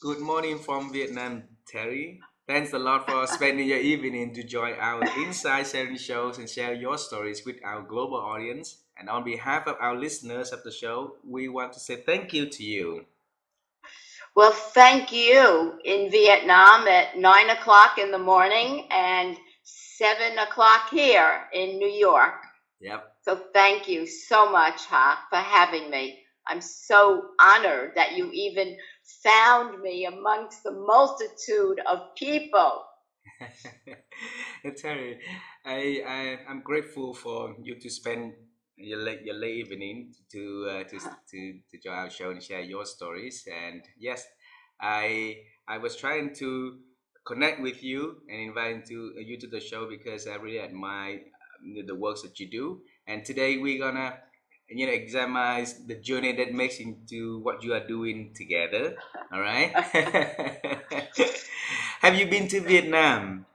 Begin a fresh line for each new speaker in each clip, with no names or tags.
Good morning from Vietnam, Terry. Thanks a lot for spending your evening to join our inside sharing shows and share your stories with our global audience. And on behalf of our listeners of the show, we want to say thank you to you.
Well, thank you in Vietnam at 9 o'clock in the morning and 7 o'clock here in New York.
Yep.
So thank you so much, Ha, for having me. I'm so honored that you even found me amongst the multitude of people.
Terry, I'm grateful for you to spend your late evening to join our show and share your stories. And yes, I was trying to connect with you and invite you to the show because I really admire the works that you do. And today we're gonna examine the journey that makes into what you are doing together. All right. Have you been to Vietnam?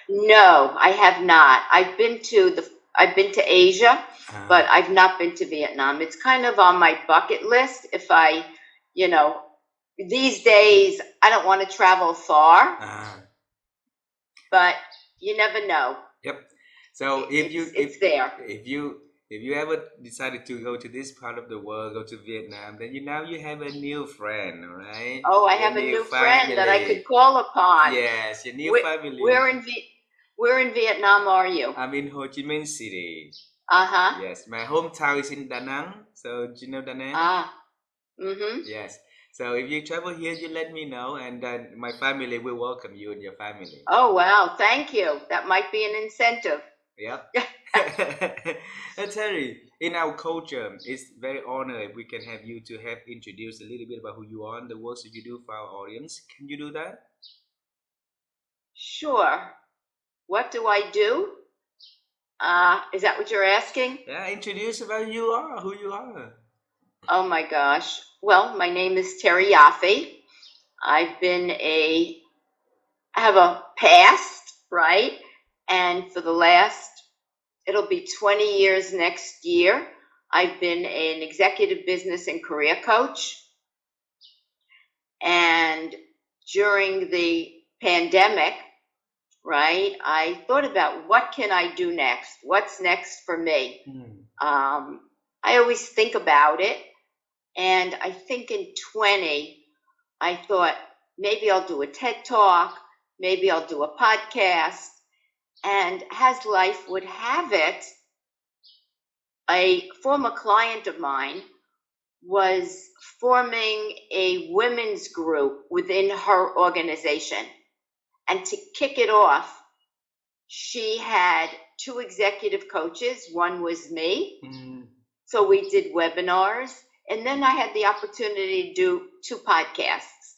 No, I have not. I've been to Asia, but
Ah,
I've not been to Vietnam. It's kind of on my bucket list. You know, these days I don't want to travel far,
ah,
but you never know.
yep. So if you
It's there.
if you if you ever decided to go to this part of the world, go to Vietnam, then now you have a new friend, all right?
Oh, I
Your
have a
new
new friend that I could
family.
call upon.
Yes, your new
Where,
family.
where in where in Vietnam are you?
I'm in Ho Chi Minh City.
Uh-huh.
Yes, my hometown is in Da Nang. So do you know Da Nang?
Ah. Mm-hmm.
Yes. So if you travel here, you let me know, and then my family will welcome you and your family.
Oh, wow. Thank you. That might be an incentive.
Yep. Terry, in our culture, it's very honored if we can have you to have introduce a little bit about who you are and the works that you do for our audience. Can you do that?
Sure. What do I do? Is that what you're asking?
Yeah, introduce about who you are.
Oh my gosh. Well, my name is Terry Yoffe. I've been I have a past, right? And for the last, it'll be 20 years next year. I've been an executive business and career coach. And during the pandemic, right, I thought about what can I do next? What's next for me?
Hmm.
I always think about it. And I think in 20, I thought maybe I'll do a TED talk, maybe I'll do a podcast. And as life would have it, a former client of mine was forming a women's group within her organization. And to kick it off, she had two executive coaches. One was me.
Hmm.
So we did webinars. And then I had the opportunity to do two podcasts.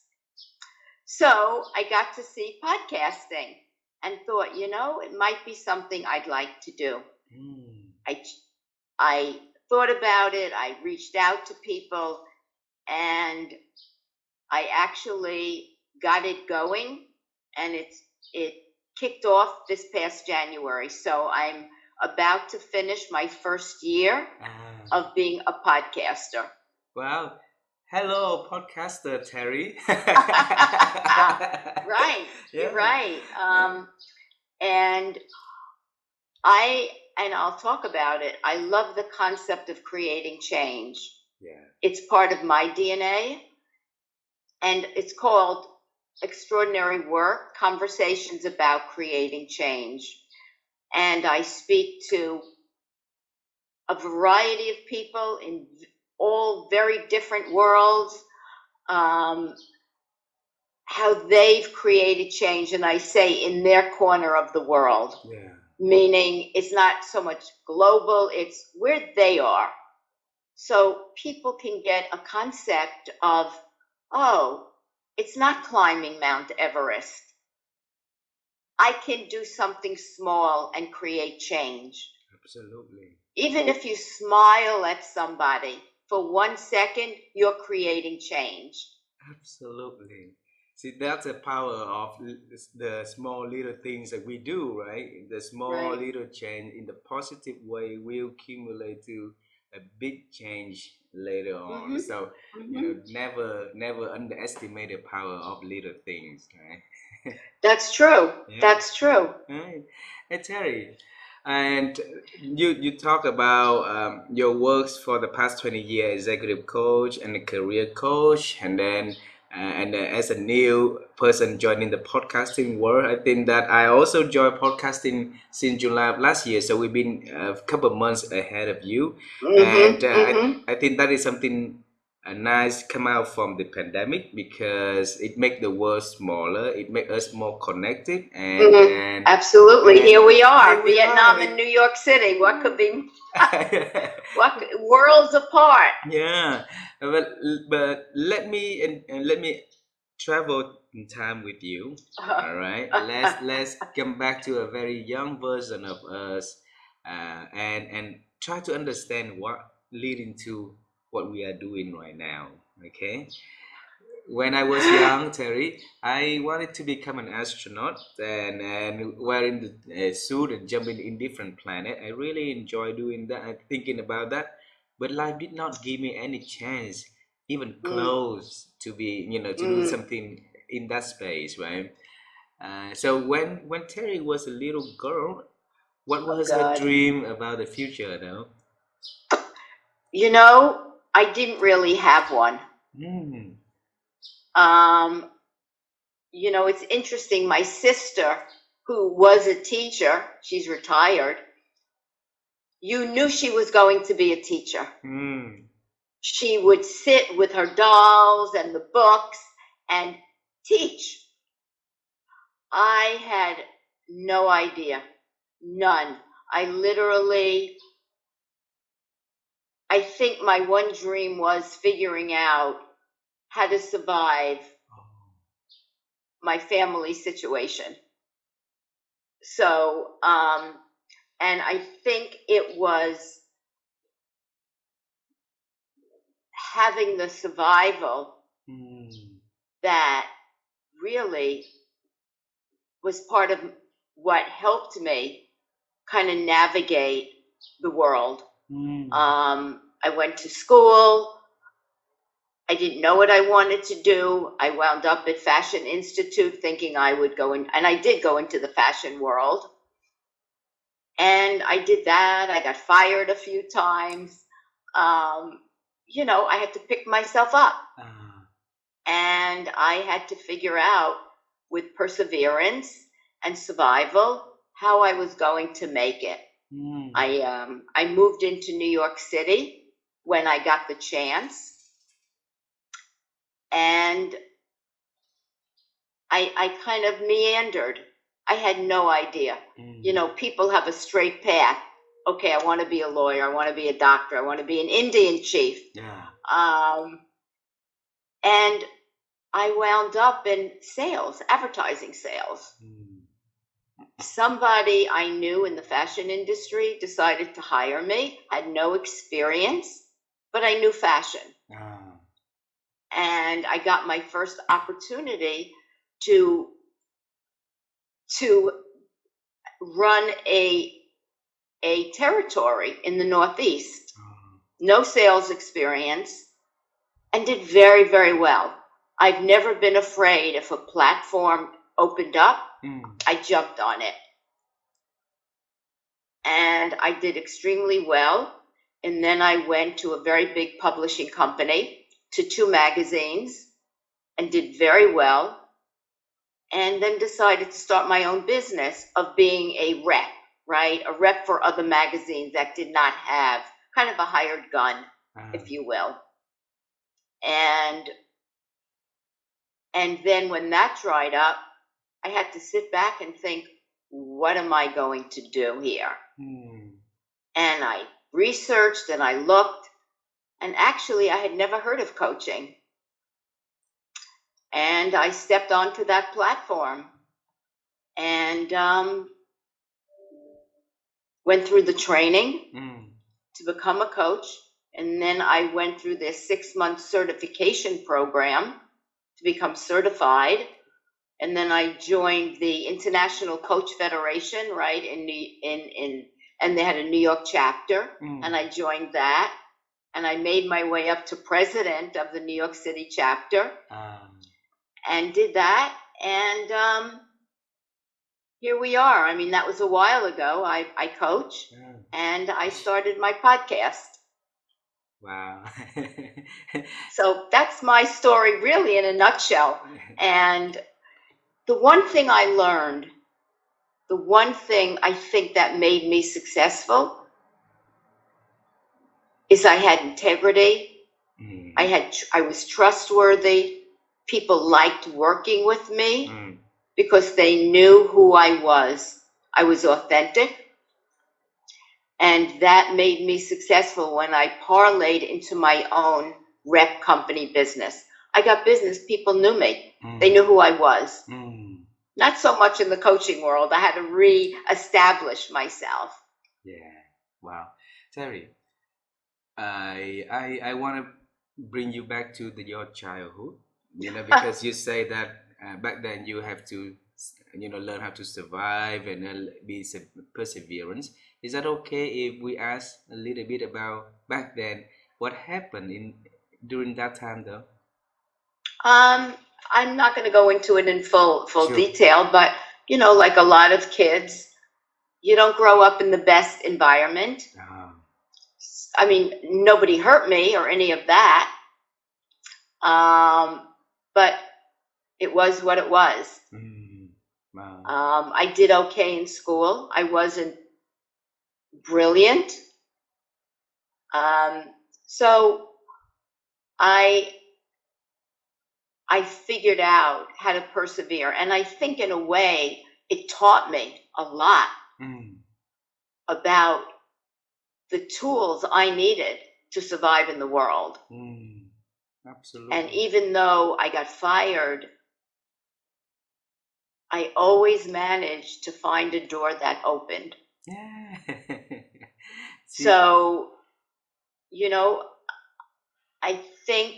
So I got to see podcasting and thought, it might be something I'd like to do.
Hmm.
I, I thought about it. I reached out to people and I actually got it going, and it kicked off this past January. So I'm about to finish my first year
Ah.
of being a podcaster.
Wow. Hello, podcaster Terry.
Right, you're
Yeah.
right.
Yeah.
And I and I'll talk about it. I love the concept of creating change.
Yeah.
It's part of my DNA, and it's called Extraordinary Work: Conversations about Creating Change. And I speak to a variety of people in all very different worlds, um, how they've created change, and I say in their corner of the world,
Yeah.
meaning it's not so much global, it's where they are. So people can get a concept of, oh, it's not climbing Mount Everest. I can do something small and create change.
Absolutely.
Even if you smile at somebody for 1 second, you're creating change.
Absolutely. See, that's the power of the small little things that we do, right? The small
Right.
little change in the positive way will accumulate to a big change later on.
Mhm.
So
Mhm.
never underestimate the power of little things, right?
That's true.
Yeah.
That's true.
Right. Hey, Terry, and you talk about your works for the past 20 years, executive coach and a career coach, and then as a new person joining the podcasting world, I think that I also joined podcasting since July of last year, so we've been a couple of months ahead of you, and
Mhm. Mhm.
I think that is something nice come out from the pandemic because it make the world smaller, it make us more connected,
Mhm. Absolutely.
and
Here we are,
here we are.
Vietnam and New York City. What could be worlds apart?
Yeah, but let me travel in time with you. All right, let's come back to a very young version of us, and try to understand what leading to what we are doing right now. Okay, when I was young, Terry, I wanted to become an astronaut and wearing the suit and jumping in different planet. I really enjoy doing that and thinking about that. But life did not give me any chance, even
Mm,
close to be, to do
mm.
something in that space, right? So when Terry was a little girl, what
Oh
was her
God.
dream about the future, though?
I didn't really have one.
Mm.
Um, it's interesting. My sister, who was a teacher, she's retired, you knew she was going to be a teacher.
Mm.
She would sit with her dolls and the books and teach. I had no idea. None. I literally, I think my one dream was figuring out how to survive my family situation. So, and I think it was having the survival
Mm.
that really was part of what helped me kind of navigate the world.
Mm.
I went to school. I didn't know what I wanted to do. I wound up at Fashion Institute thinking I would go in, and I did go into the fashion world. And I did that. I got fired a few times. Um, I had to pick myself up.
Ah.
And I had to figure out with perseverance and survival how I was going to make it.
Mm.
I moved into New York City when I got the chance, and I kind of meandered. I had no idea.
Mm.
People have a straight path. Okay, I want to be a lawyer. I want to be a doctor. I want to be an Indian chief.
Yeah.
And I wound up in sales, advertising sales.
Mm.
Somebody I knew in the fashion industry decided to hire me. I had no experience, but I knew fashion.
Ah.
And I got my first opportunity to run a territory in the Northeast.
Ah.
No sales experience, and did very, very well. I've never been afraid. If a platform opened up,
Mm.
I jumped on it. And I did extremely well. And then I went to a very big publishing company, to 2 magazines, and did very well. And then decided to start my own business of being a rep, right? A rep for other magazines that did not have kind of a hired gun,
Ah.
if you will. And then when that dried up, I had to sit back and think, what am I going to do here?
Mm.
And I researched and I looked, and actually I had never heard of coaching. And I stepped onto that platform and went through the training
Mm.
to become a coach. And then I went through this 6-month certification program to become certified. And then I joined the International Coach Federation, right, and they had a New York chapter,
Mm.
and I joined that. and I made my way up to president of the New York City chapter and did that. And here we are. I mean, that was a while ago. I coach and I started my podcast.
Wow.
So that's my story really in a nutshell. And the one thing I learned, the one thing I think that made me successful is I had integrity. I was trustworthy. People liked working with me because they knew who I was. I was authentic. And that made me successful when I parlayed into my own rep company business. I got business. People knew me. They knew who I was. Not so much in the coaching world. I had to re-establish myself.
Yeah. Wow. Terry, I want to bring you back to your childhood, because you say that back then you have to, learn how to survive and be perseverance. Is that okay if we ask a little bit about back then? What happened during that time, though?
I'm not going to go into it in full
Sure.
detail, but like a lot of kids, you don't grow up in the best environment. I mean, nobody hurt me or any of that. But it was what it was.
Wow.
I did okay in school. I wasn't brilliant. So I figured out how to persevere. And I think in a way, it taught me a lot about the tools I needed to survive in the world.
Absolutely.
And even though I got fired, I always managed to find a door that opened.
Yeah.
So, I think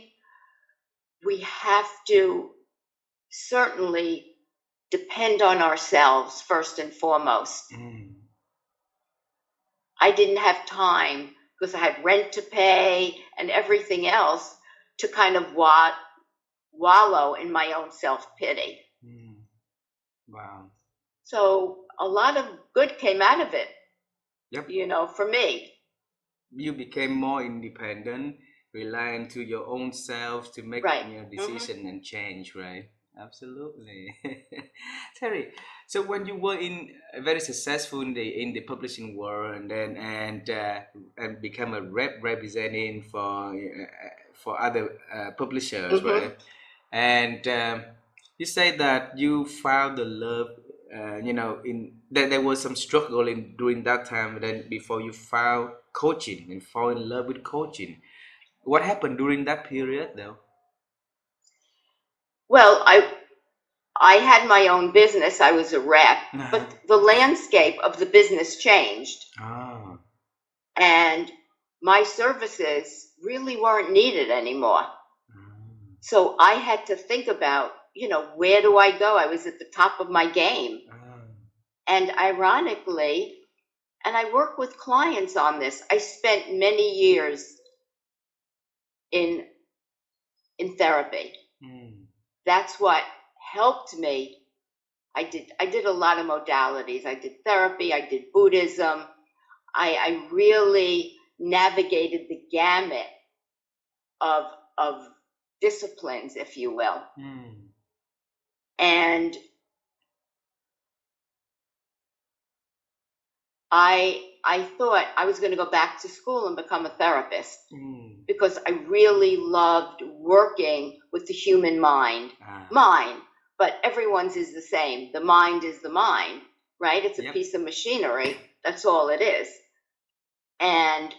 we have to certainly depend on ourselves first and foremost. I didn't have time because I had rent to pay and everything else to kind of wallow in my own self-pity.
Wow.
So a lot of good came out of it.
Yep.
For me.
You became more independent, relying to your own self to make decision and change, right? Absolutely. Terry, so when you were very successful in the publishing world, and then and become a representing for other publishers, right? And you say that you found the love, in that there was some struggle during that time. Then before you found coaching and fall in love with coaching, what happened during that period, though?
Well, I had my own business. I was a rep, but the landscape of the business changed. And my services really weren't needed anymore. So I had to think about, where do I go? I was at the top of my game. And ironically, and I work with clients on this, I spent many years in therapy. That's what helped me. I did a lot of modalities. I did therapy, I did Buddhism. I really navigated the gamut of disciplines, if you will. And I thought I was going to go back to school and become a therapist because I really loved working with the human mind. But everyone's is the same. The mind is the mind, right? It's a piece of machinery. That's all it is. And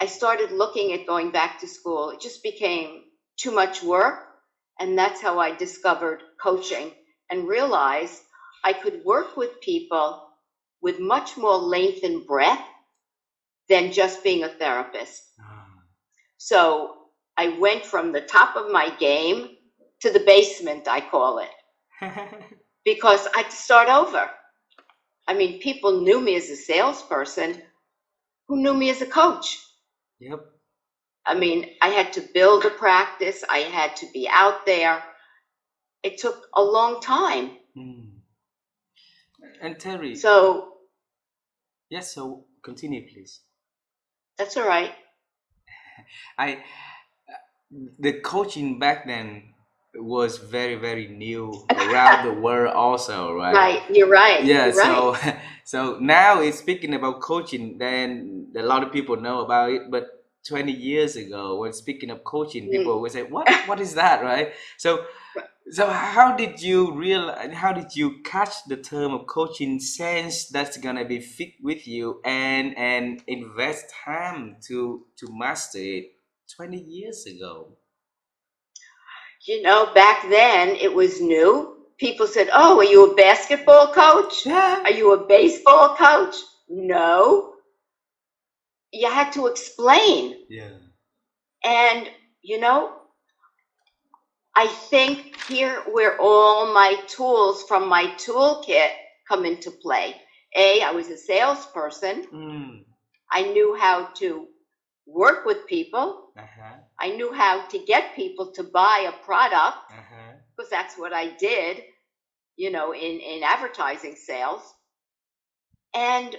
I started looking at going back to school. It just became too much work. And that's how I discovered coaching and realized I could work with people with much more length and breadth than just being a therapist. So I went from the top of my game to the basement, I call it, because I had to start over. I mean, people knew me as a salesperson. Who knew me as a coach?
Yep.
I mean, I had to build a practice. I had to be out there. It took a long time.
Mm. And Terry,
So
yes, so continue, please.
that's all right.
I the coaching back then was very very new around the world also, right?
Right. You're right.
Yeah,
You're right.
so so now it's speaking about coaching, then a lot of people know about it, but 20 years ago when speaking of coaching,
Mm.
people would say, what is that, right? So so how did you realize, how did you catch the term of coaching sense that's gonna be fit with you and invest time to master it 20 years ago?
Back then it was new. People said, "Oh, are you a basketball coach?
Yeah.
Are you a baseball coach?" No. You had to explain.
Yeah.
And, you know, I think here where all my tools from my toolkit come into play. I was a salesperson.
Mm.
I knew how to work with people.
Uh-huh.
I knew how to get people to buy a product
Uh-huh.
because that's what I did, in advertising sales. And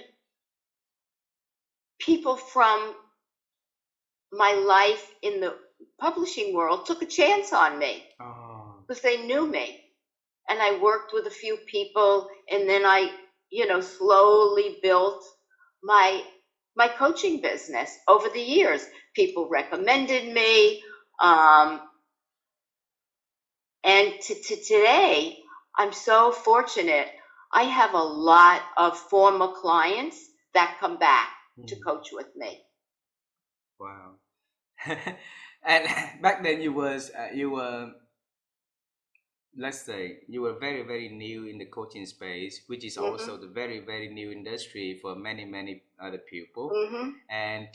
people from my life in the publishing world took a chance on me
Oh.
because they knew me. And I worked with a few people, and then I, slowly built my coaching business over the years. People recommended me, and to today, I'm so fortunate. I have a lot of former clients that come back to
Mm.
coach with me.
Wow. And back then you were, let's say you were very very new in the coaching space, which is
Mm-hmm.
also the very very new industry for many many other people.
Mm-hmm.
And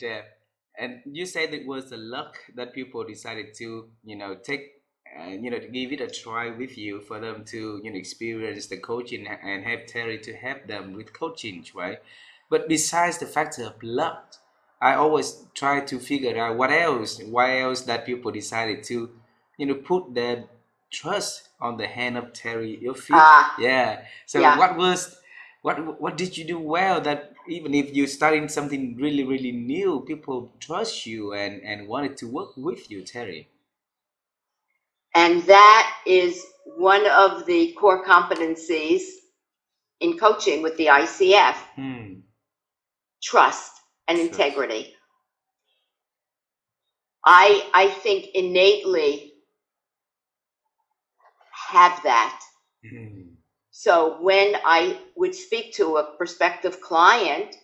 you said it was the luck that people decided to take to give it a try with you, for them to experience the coaching and have Terry to help them with coaching, right? But besides the factor of luck, I always try to figure out why else that people decided to put their trust on the hand of Terry Yoffe.
Ah,
Yeah. So
yeah.
what did you do well that even if you're starting something really really new, people trust you and wanted to work with you, Terry?
And that is one of the core competencies in coaching with the ICF:
Hmm.
trust and
Trust.
integrity. I think innately have that.
Hmm.
So when I would speak to a prospective client,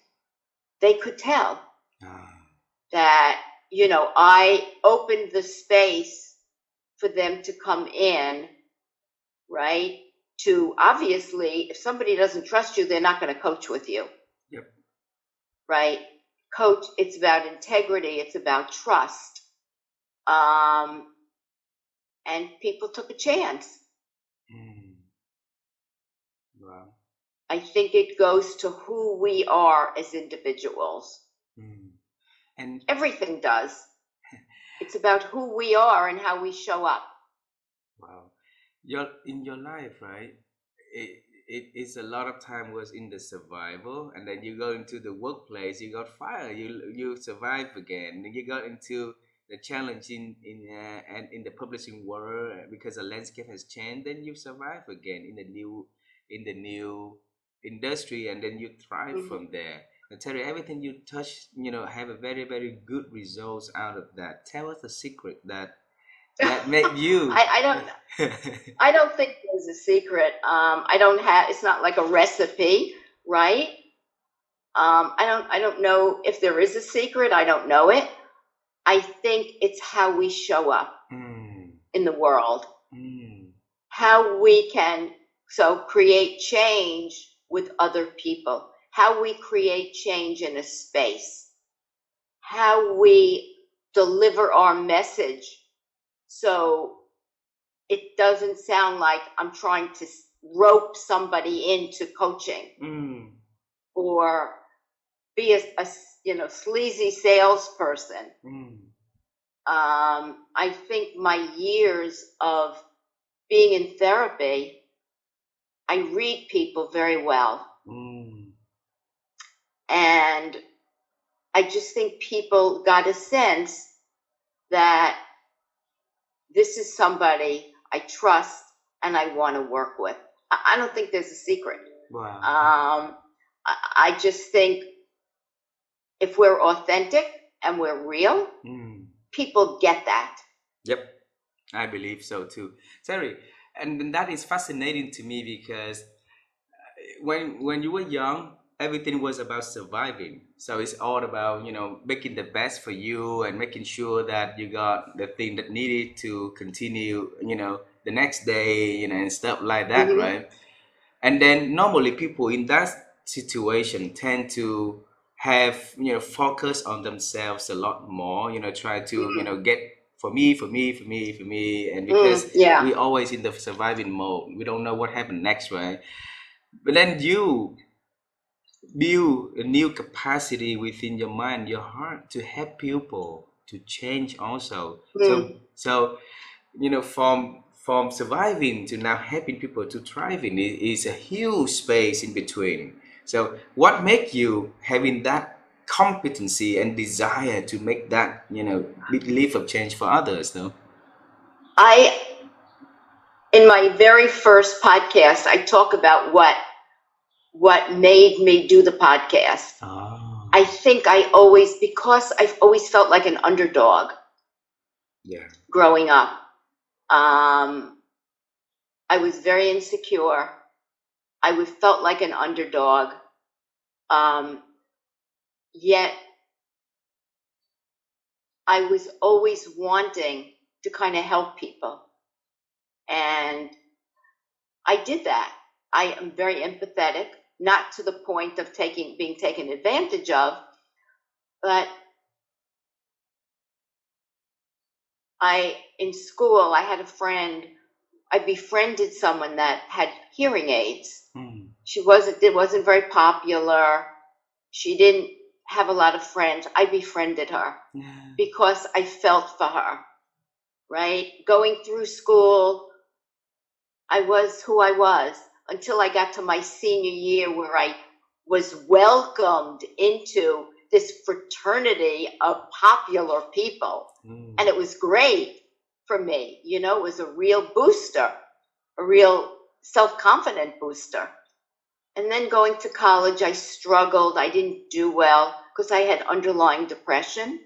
they could tell
Ah.
that, I opened the space for them to come in, right? To obviously, if somebody doesn't trust you, they're not going to coach with you,
Yep.
right? Coach, it's about integrity, it's about trust. Um, and people took a chance.
Hmm. Wow.
I think it goes to who we are as individuals.
Hmm. And
Everything does. It's about who we are and how we show up.
wow, your in your life, right? It is a lot of time was in the survival, and then you go into the workplace, you got fired, you survive again, then you got into the challenge in the publishing world, because the landscape has changed, then you survive again in the new industry, and then you thrive
Mm-hmm.
from there. Now, Terry, everything you touch, have a very very good results out of that. Tell us the secret that make you.
I don't I don't think there's a secret. I don't have. It's not like a recipe, right? I don't know if there is a secret. I don't know it. I think it's how we show up
Mm,
in the world,
mm,
how we can create change with other people, how we create change in a space, how we deliver our message so it doesn't sound like I'm trying to rope somebody into coaching,
mm,
or be a sleazy salesperson. I think my years of being in therapy, I read people very well. And I just think people got a sense that this is somebody I trust and I want to work with. I don't think there's a secret.
Wow.
I just think if we're authentic and we're real, people get that.
Yep, I believe so too, Terry. And that is fascinating to me because when you were young, everything was about surviving. So it's all about making the best for you and making sure that you got the thing that needed to continue the next day, and stuff like that, right? And then normally people in that situation tend to have focus on themselves a lot more, try to get for me, for me, for me, for me, and because
Yeah.
we always in the surviving mode, we don't know what happened next, right? But then you build a new capacity within your mind, your heart, to help people to change also. So from surviving to now helping people to thriving is a huge space in between. So what make you having that competency and desire to make that big leap of change for others, though?
In my very first podcast, I talk about what made me do the podcast.
Oh.
I think because I've always felt like an underdog.
Yeah.
Growing up, I was very insecure. I felt like an underdog. Yet I was always wanting to kind of help people. And I did that. I am very empathetic, not to the point of being taken advantage of, but in school, I had a friend, I befriended someone that had hearing aids. It wasn't very popular. She didn't have a lot of friends. I befriended her because I felt for her, right? Going through school, I was who I was until I got to my senior year, where I was welcomed into this fraternity of popular people. And it was great for me. It was a real booster, a real self-confident booster. And then going to college, I struggled. I didn't do well because I had underlying depression.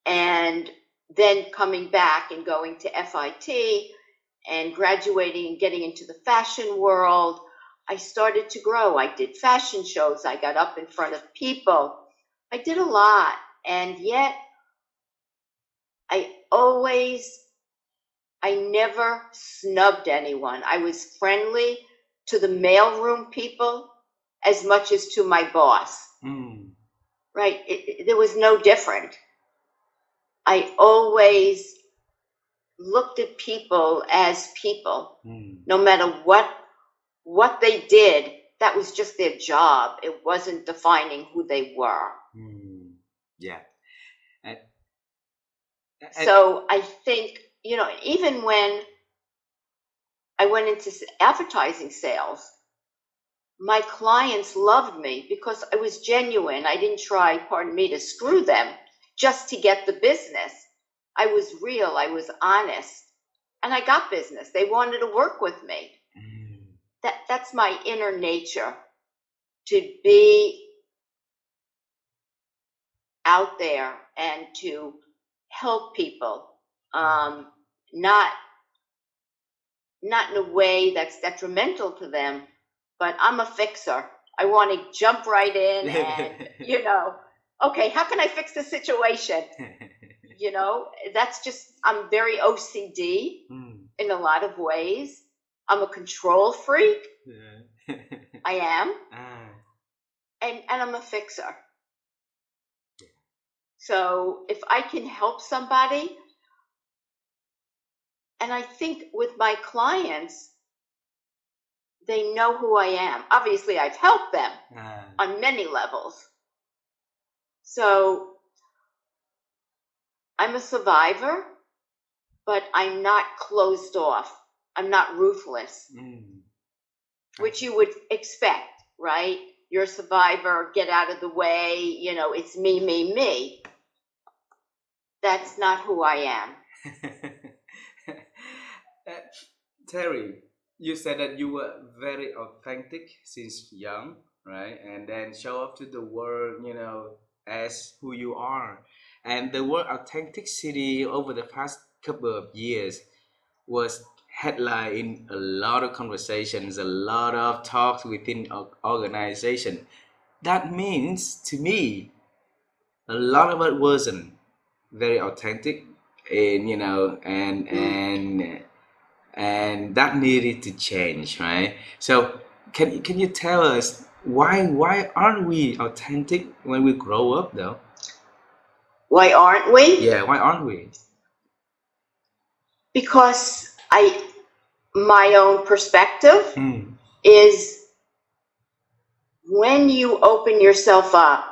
And then coming back and going to FIT and graduating and getting into the fashion world, I started to grow. I did fashion shows. I got up in front of people. I did a lot. And yet I never snubbed anyone. I was friendly to the mailroom people as much as to my boss. Right? There was no different. I always looked at people as people, no matter what they did. That was just their job. It wasn't defining who they were.
Yeah.
So I think, even when I went into advertising sales, my clients loved me because I was genuine. I didn't try, pardon me, to screw them just to get the business. I was real. I was honest. And I got business. They wanted to work with me. That's my inner nature, to be out there and to help people, not in a way that's detrimental to them, but I'm a fixer. I want to jump right in and, okay, how can I fix the situation? That's just, I'm very OCD in a lot of ways. I'm a control freak. I am. And I'm a fixer. So if I can help somebody, and I think with my clients, they know who I am. Obviously, I've helped them
Ah.
on many levels. So I'm a survivor, but I'm not closed off. I'm not ruthless, which you would expect, right? You're a survivor, get out of the way, it's me, me, me. That's not who I am.
Uh, Terry, you said that you were very authentic since young, right? And then show up to the world, as who you are. And the word authenticity over the past couple of years was headline in a lot of conversations, a lot of talks within organization. That means to me, a lot of it wasn't very authentic, and and that needed to change, right? So can you tell us why aren't we authentic when we grow up though?
Why aren't we?
Yeah, why aren't we?
Because my own perspective
Mm.
is when you open yourself up,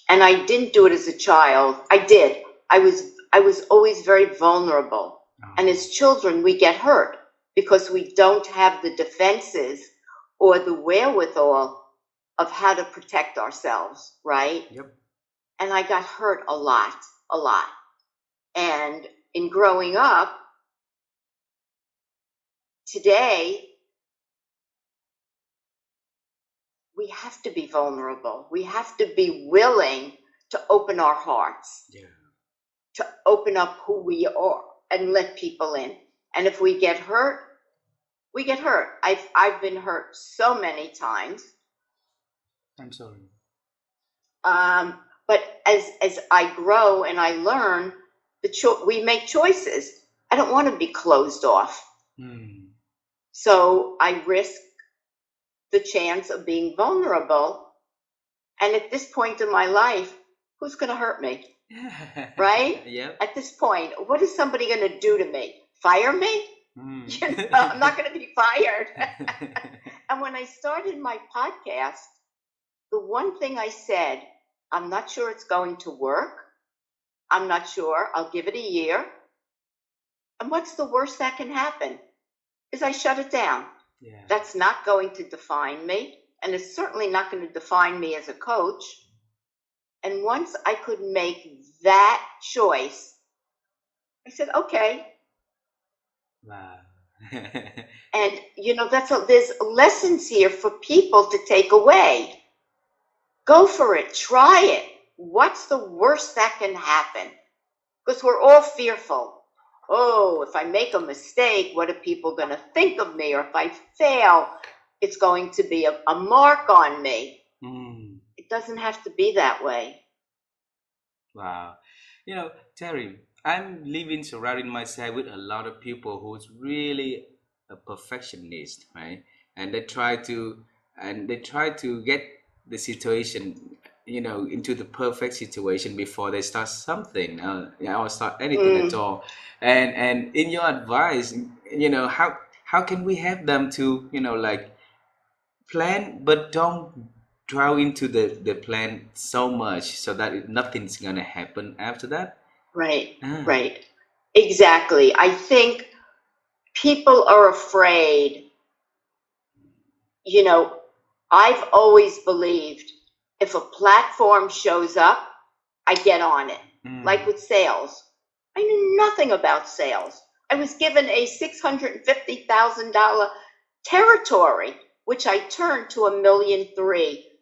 and I didn't do it as a child. I did. I was always very vulnerable.
Oh.
And as children, we get hurt because we don't have the defenses or the wherewithal of how to protect ourselves, right?
Yep.
And I got hurt a lot, a lot. And in growing up, today, we have to be vulnerable. We have to be willing to open our hearts,
Yeah.
to open up who we are and let people in. And if we get hurt, we get hurt. I've been hurt so many times.
I'm sorry.
But as I grow and I learn, we make choices. I don't want to be closed off.
Mm.
So I risk the chance of being vulnerable. And at this point in my life, who's going to hurt me? Right?
Yep.
At this point, what is somebody going to do to me? Fire me?
Mm.
I'm not going to be fired. And when I started my podcast, the one thing I said, I'm not sure it's going to work. I'm not sure. I'll give it a year. And what's the worst that can happen? Is I shut it down.
Yeah.
That's not going to define me. And it's certainly not going to define me as a coach. And once I could make that choice, I said, okay.
Wow.
And, there's lessons here for people to take away. Go for it. Try it. What's the worst that can happen? Because we're all fearful. Oh, if I make a mistake, what are people going to think of me? Or if I fail, it's going to be a mark on me.
Mm.
It doesn't have to be that way.
Wow. Terry, I'm living surrounding myself with a lot of people who's really a perfectionist, right? And they try to get the situation, into the perfect situation before they start something, or start anything at all. And in your advice, how can we help them to, like plan, but don't draw into the plan so much so that nothing's gonna happen after that.
Right,
Ah.
right. Exactly. I think people are afraid. I've always believed if a platform shows up, I get on it. Like with sales. I knew nothing about sales. I was given a $650,000 territory, which I turned to $1.3 million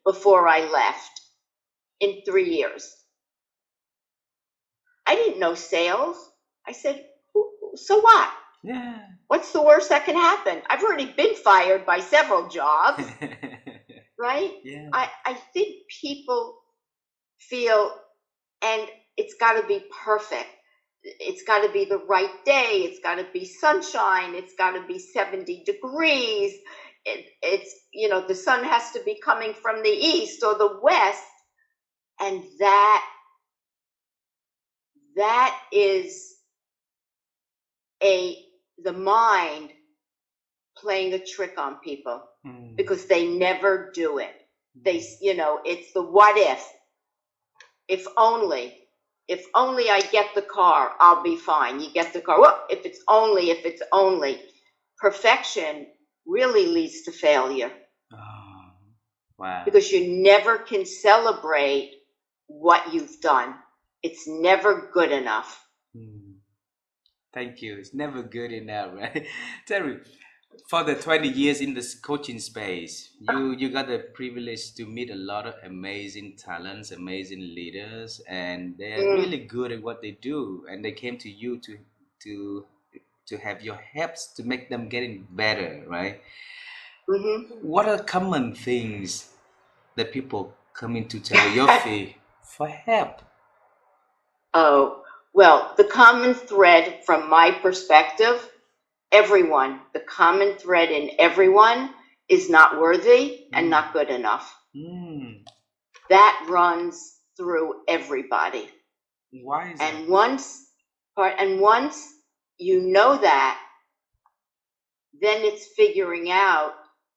before I left in 3 years. I didn't know sales. I said, so what?
Yeah.
What's the worst that can happen? I've already been fired by several jobs, right?
Yeah.
I think people feel, and it's got to be perfect. It's got to be the right day. It's got to be sunshine. It's got to be 70 degrees. It's, the sun has to be coming from the east or the west. And that is the mind playing a trick on people because they never do it. They, it's the what if only. If only I get the car, I'll be fine. You get the car. Well, if it's only. Perfection really leads to failure.
Oh, wow.
Because you never can celebrate what you've done. It's never good enough.
Thank you. It's never good enough, right? Terry, for the 20 years in this coaching space, you got the privilege to meet a lot of amazing talents, amazing leaders, and they are really good at what they do, and they came to you to have your helps to make them getting better, right? What are common things that people coming to Terry Yoffe for help?
Oh, well, the common thread from my perspective, the common thread in everyone is not worthy and not good enough. That runs through everybody.
Why is
and
that?
once you know that, then it's figuring out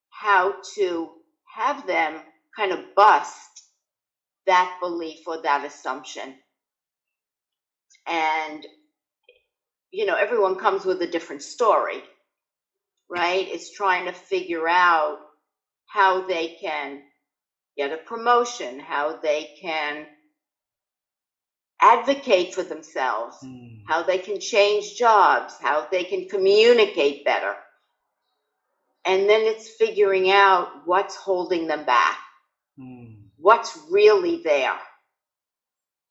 how to have them kind of bust that belief or that assumption. And everyone comes with a different story, right? It's trying to figure out how they can get a promotion, how they can advocate for themselves, how they can change jobs, how they can communicate better. And then it's figuring out what's holding them back, what's really there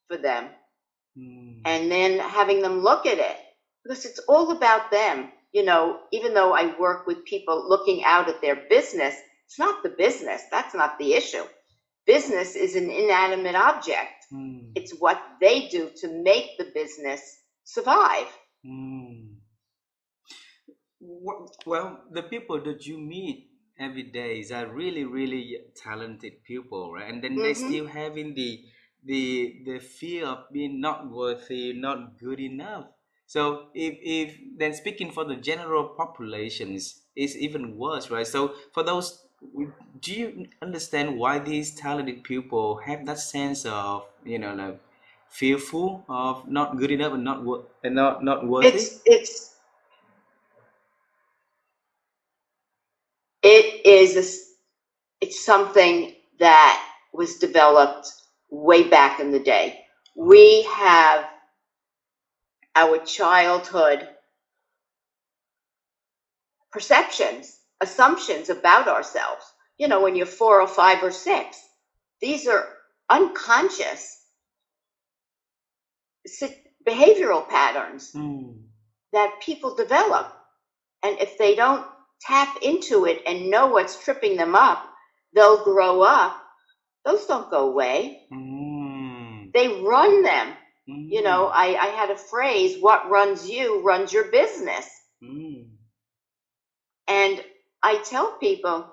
for them. And then having them look at it, because it's all about them. Even though I work with people looking out at their business, it's not the business. That's not the issue. Business is an inanimate object. It's what they do to make the business survive.
Well, the people that you meet every day are really, really talented people, right? And then they still having the fear of being not worthy, not good enough. So if then speaking for the general populations, it's even worse, right? So for those, do you understand why these talented people have that sense of like fearful of not good enough and not worthy?
It's something that was developed way back in the day. We have our childhood perceptions, assumptions about ourselves. When you're 4 or 5 or 6, these are unconscious behavioral patterns that people develop. And if they don't tap into it and know what's tripping them up, they'll grow up. Those don't go away. They run them. I had a phrase, what runs you runs your business. And I tell people,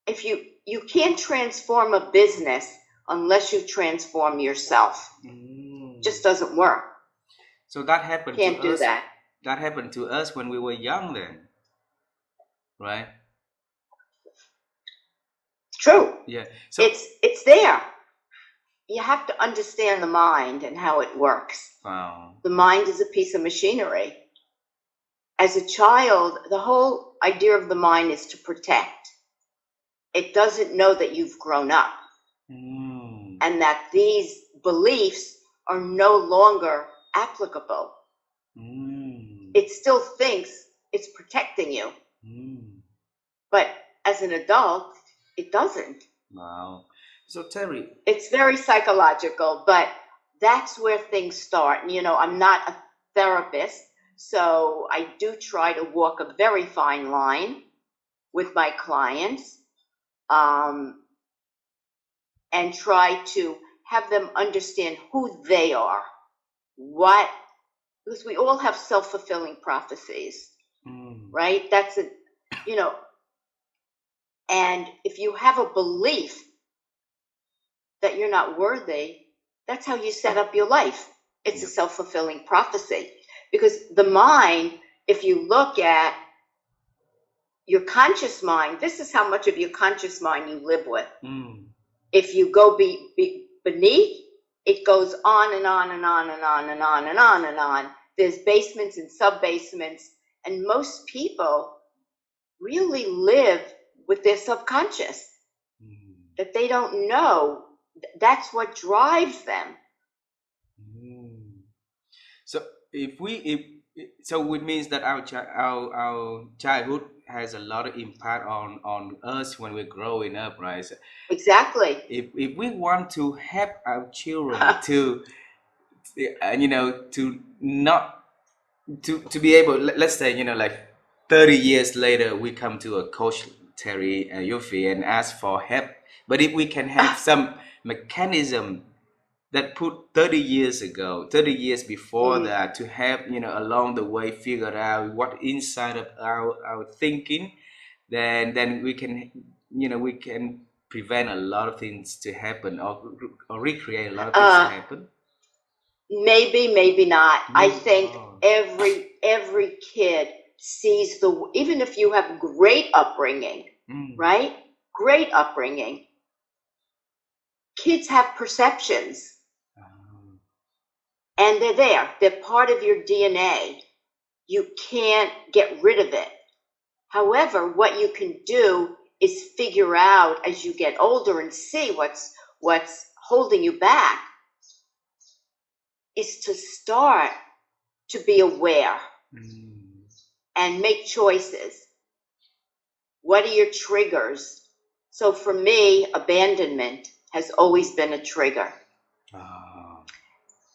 if you can't transform a business unless you transform yourself. Just doesn't work.
So that happened
Can't
to
do
us.
that.
That happened to us when we were young then, right?
True.
Yeah. So
it's there. You have to understand the mind and how it works.
Wow.
The mind is a piece of machinery. As a child, the whole idea of the mind is to protect. It doesn't know that you've grown up and that these beliefs are no longer applicable. It still thinks it's protecting you. But as an adult, it doesn't.
Wow. So Terry,
it's very psychological, but that's where things start. And I'm not a therapist, so I do try to walk a very fine line with my clients, and try to have them understand who they are, because we all have self-fulfilling prophecies, right? That's and if you have a belief that you're not worthy, that's how you set up your life. It's a self-fulfilling prophecy. Because the mind, if you look at your conscious mind, this is how much of your conscious mind you live with.
Mm.
If you go beneath, it goes on and on and on and on and on and on and on. There's basements and sub-basements, and most people really live with their subconscious, that they don't know. That's what drives them.
So so it means that our childhood has a lot of impact on us when we're growing up, right? So
Exactly.
if we want to help our children to to not to be able, let's say, like 30 years later we come to a coach Terry Yoffe and ask for help, but if we can have some mechanism that put 30 years ago, 30 years before that, to help along the way figure out what inside of our thinking, then we can prevent a lot of things to happen, or recreate a lot of things to happen.
Maybe not. I think every kid sees even if you have great upbringing, right? Great upbringing. Kids have perceptions. And they're there. They're part of your DNA. You can't get rid of it. However, what you can do is figure out as you get older and see what's holding you back, is to start to be aware and make choices. What are your triggers? So for me, abandonment has always been a trigger.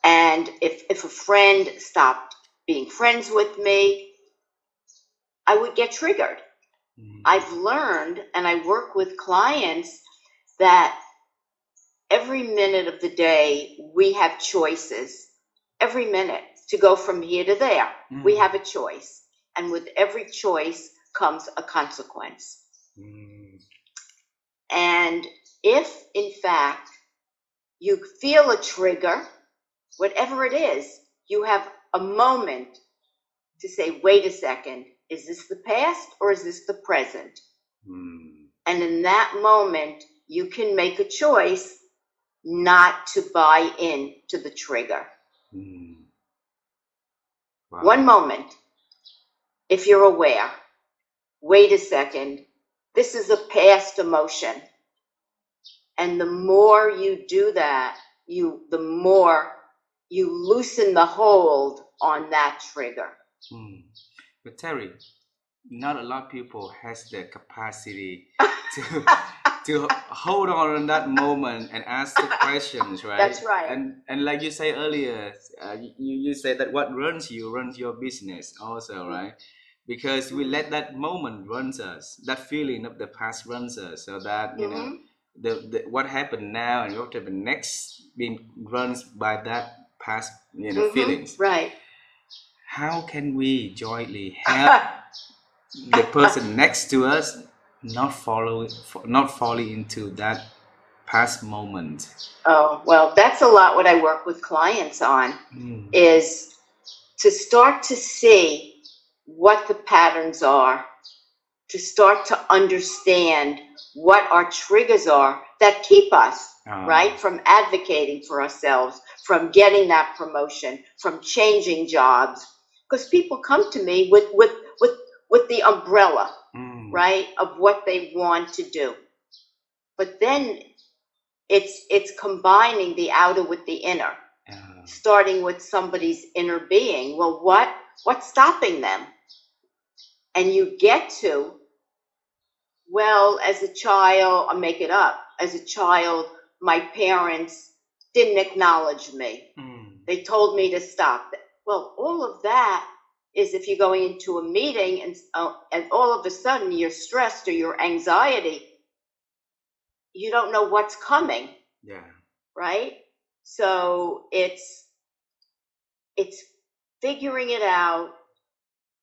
And if a friend stopped being friends with me, I would get triggered. I've learned, and I work with clients, that every minute of the day we have choices. Every minute to go from here to there, we have a choice. And with every choice comes a consequence. And if, in fact, you feel a trigger, whatever it is, you have a moment to say, wait a second, is this the past or is this the present? And in that moment, you can make a choice not to buy in to the trigger. Wow. One moment, if you're aware, wait a second, this is a past emotion. And the more you do that, the more you loosen the hold on that trigger.
But Terry, not a lot of people has the capacity to hold on in that moment and ask the questions, right?
That's right.
And like you say earlier, you said that what runs your business also, right? Because we let that moment runs us, that feeling of the past runs us, so that the what happened now and what happened next being runs by that past feelings.
Right.
How can we jointly help the person next to us not falling into that past moment?
Oh, well, that's a lot what I work with clients on, is to start to see what the patterns are, to start to understand what our triggers are that keep us, right, from advocating for ourselves, from getting that promotion, from changing jobs. Because people come to me with the umbrella, right, of what they want to do. But then it's combining the outer with the inner, starting with somebody's inner being. Well, what's stopping them? And you get to, well, as a child, I'll make it up. As a child, my parents didn't acknowledge me. They told me to stop. Well, all of that is if you're going into a meeting and all of a sudden you're stressed or your anxiety, you don't know what's coming.
Yeah.
Right? So it's figuring it out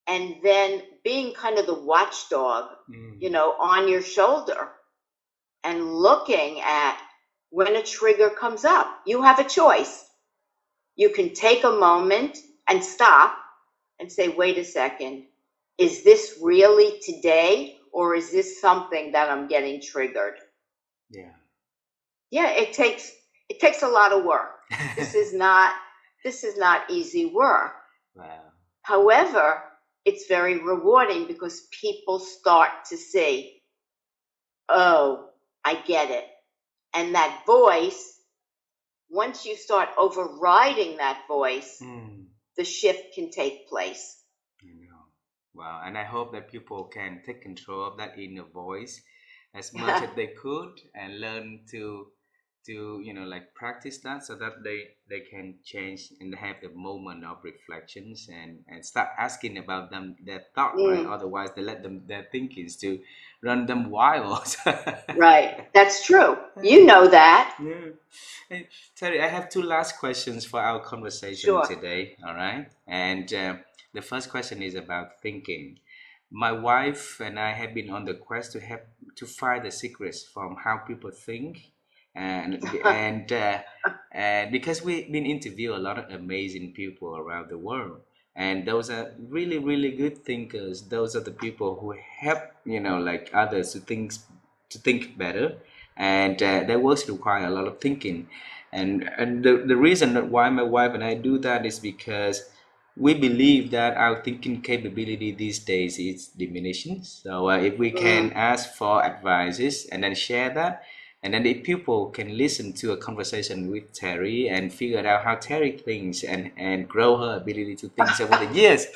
and then being kind of the watchdog, on your shoulder and looking at when a trigger comes up. You have a choice. You can take a moment and stop and say, wait a second, is this really today, or is this something that I'm getting triggered?
Yeah.
Yeah, it takes a lot of work. This is not easy work.
Wow.
However, it's very rewarding because people start to see, oh, I get it. And that voice, once you start overriding that voice, the shift can take place.
You know. Wow. And I hope that people can take control of that inner voice as much as they could and learn to like practice that so that they can change and have the moment of reflections and start asking about them their thought, right?
Mm,
Otherwise they let them their thinkings to run them wild.
right. That's true. You know that.
Yeah. Hey, Terry, I have two last questions for our conversation
Sure.
today. All right. And the first question is about thinking. My wife and I have been on the quest to help to find the secrets from how people think, and because we've been interview a lot of amazing people around the world, and those are really really good thinkers. Those are the people who help like others to think better, and their works require a lot of thinking, and the reason that why my wife and I do that is because we believe that our thinking capability these days is diminishing. So if we can
Mm,
ask for advices and then share that, and then if people can listen to a conversation with Terry and figure out how Terry thinks and grow her ability to think over the years,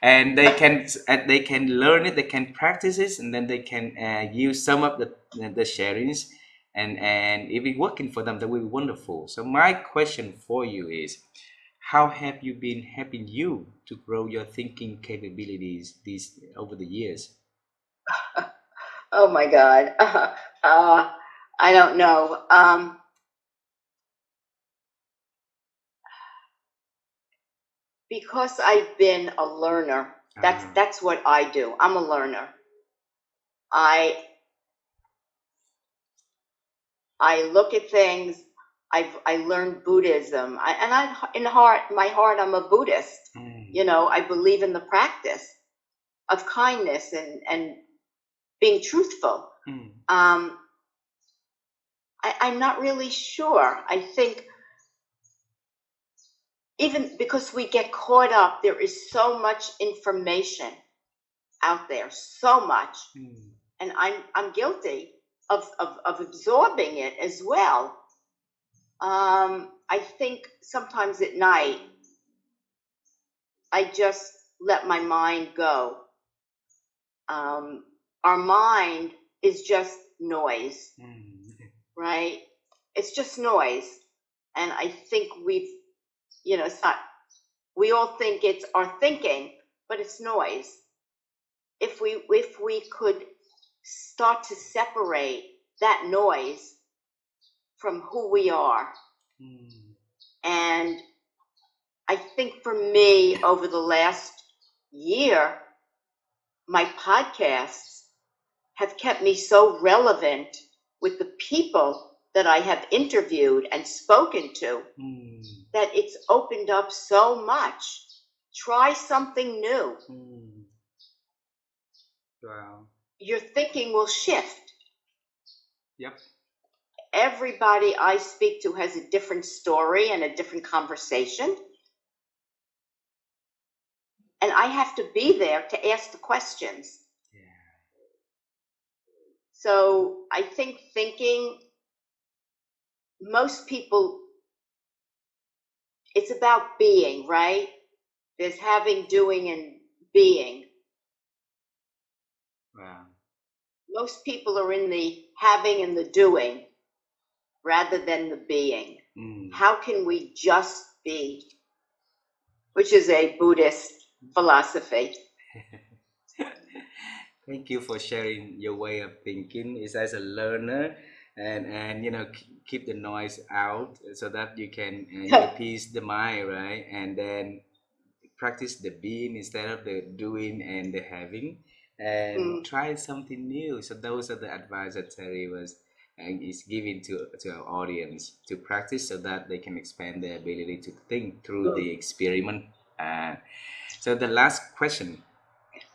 and they can learn it, they can practice it, and then they can use some of the sharings, and if it's working for them, that will be wonderful. So my question for you is, how have you been helping you to grow your thinking capabilities these over the years?
oh my God. I don't know. Because I've been a learner. That's what I do. I'm a learner. I I look at things. I learned Buddhism. My heart, I'm a Buddhist.
Mm,
I believe in the practice of kindness and being truthful.
mm,
Um, I'm not really sure. I think even because we get caught up, there is so much information out there, so much,
mm,
and I'm guilty of absorbing it as well. I think sometimes at night I just let my mind go. Um, our mind is just noise,
mm.
right? It's just noise, and I think it's not. We all think it's our thinking, but it's noise. If we could start to separate that noise from who we are.
Mm.
And I think for me, over the last year, my podcasts have kept me so relevant with the people that I have interviewed and spoken to
Mm.
that it's opened up so much. Try something new.
Mm. Wow.
Your thinking will shift.
Yep.
Everybody I speak to has a different story and a different conversation. And I have to be there to ask the questions.
Yeah.
So I think thinking, most people, it's about being, right? There's having, doing, and being.
Wow.
Most people are in the having and the doing rather than the being.
Mm.
How can we just be? Which is a Buddhist philosophy.
Thank you for sharing your way of thinking. It's as a learner, and keep the noise out so that you can peace the mind, right? And then practice the being instead of the doing and the having, and
Mm,
try something new. So those are the advice that Terry was and is giving to our audience to practice so that they can expand their ability to think through the experiment. uh, so the last question,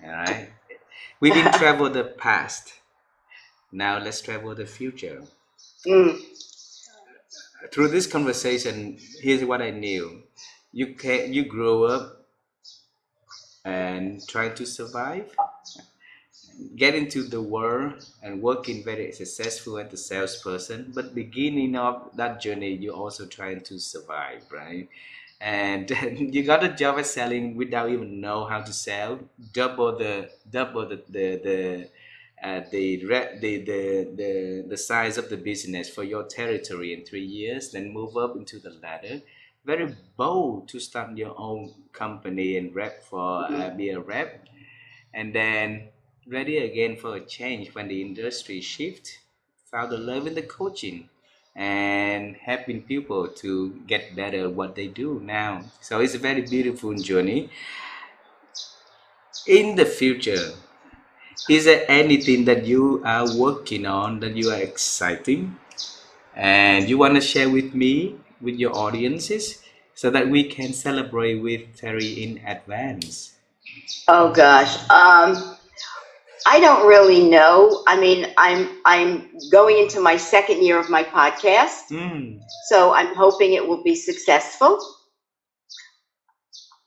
All right. We've been traveled the past. Now let's travel the future.
Mm,
Through this conversation, here's what I knew. You grow up and trying to survive, get into the world and working very successful as a salesperson, but beginning of that journey you're also trying to survive, right? And you got a job at selling without even know how to sell, double the size of the business for your territory in 3 years, then move up into the ladder. Very bold to start your own company and rep for be a rep, and then ready again for a change when the industry shift. Found the love in the coaching and helping people to get better at what they do now. So it's a very beautiful journey. In the future, is there anything that you are working on that you are exciting and you want to share with me, with your audiences, so that we can celebrate with Terry in advance?
oh gosh. I don't really know. I mean, I'm going into my second year of my podcast,
Mm.
so I'm hoping it will be successful.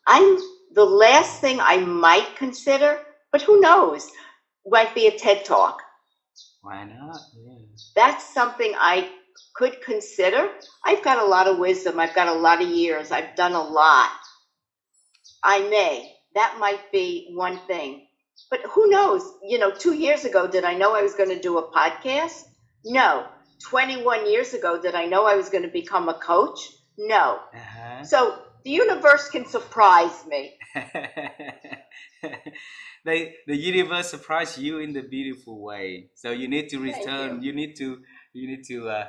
I'm the last thing I might consider, but who knows? Might be a TED Talk.
Why not? Yeah.
That's something I could consider. I've got a lot of wisdom. I've got a lot of years. I've done a lot. I may. That might be one thing. But who knows? 2 years ago, did I know I was going to do a podcast? No. 21 years ago, did I know I was going to become a coach? No.
Uh-huh.
So the universe can surprise me.
The universe surprised you in the beautiful way. So you need to
Thank
return.
you.
You need to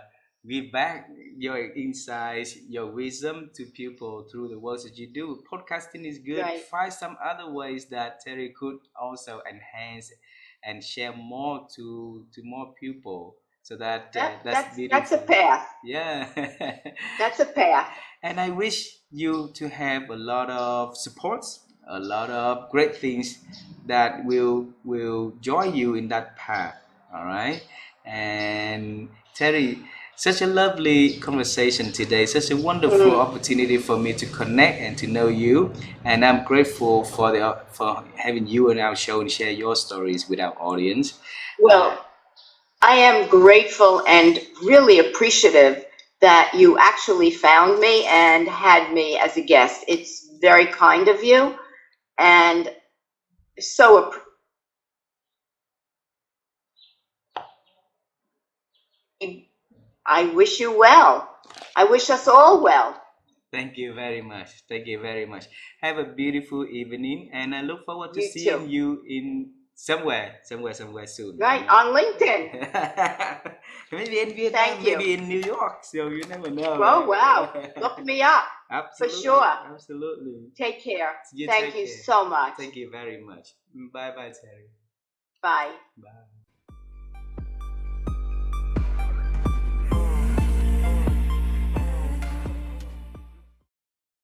give back your insights, your wisdom to people through the work that you do. Podcasting is good.
Right.
Find some other ways that Terry could also enhance and share more to more people. So that's
That's a
beautiful.
path.
Yeah.
That's a path.
And I wish you to have a lot of supports, a lot of great things that will join you in that path. All right. And Terry, such a lovely conversation today, such a wonderful
Mm.
opportunity for me to connect and to know you. And I'm grateful for having you on our show and share your stories with our audience. Uh,
Well, I am grateful and really appreciative that you actually found me and had me as a guest. It's very kind of you, and so I wish you well. I wish us all well.
Thank you very much. Thank you very much. Have a beautiful evening, and I look forward to
You too.
seeing you in somewhere soon. All
Right,
right.
on LinkedIn.
Maybe in Vietnam,
Thank you.
maybe in New York. So you never know,
Oh, wow.
right?
Look me up for
Absolutely,
sure.
absolutely.
Take care.
You
Thank
take
you
care.
so much.
Thank you very much. Bye, bye, Terry.
Bye.
Bye.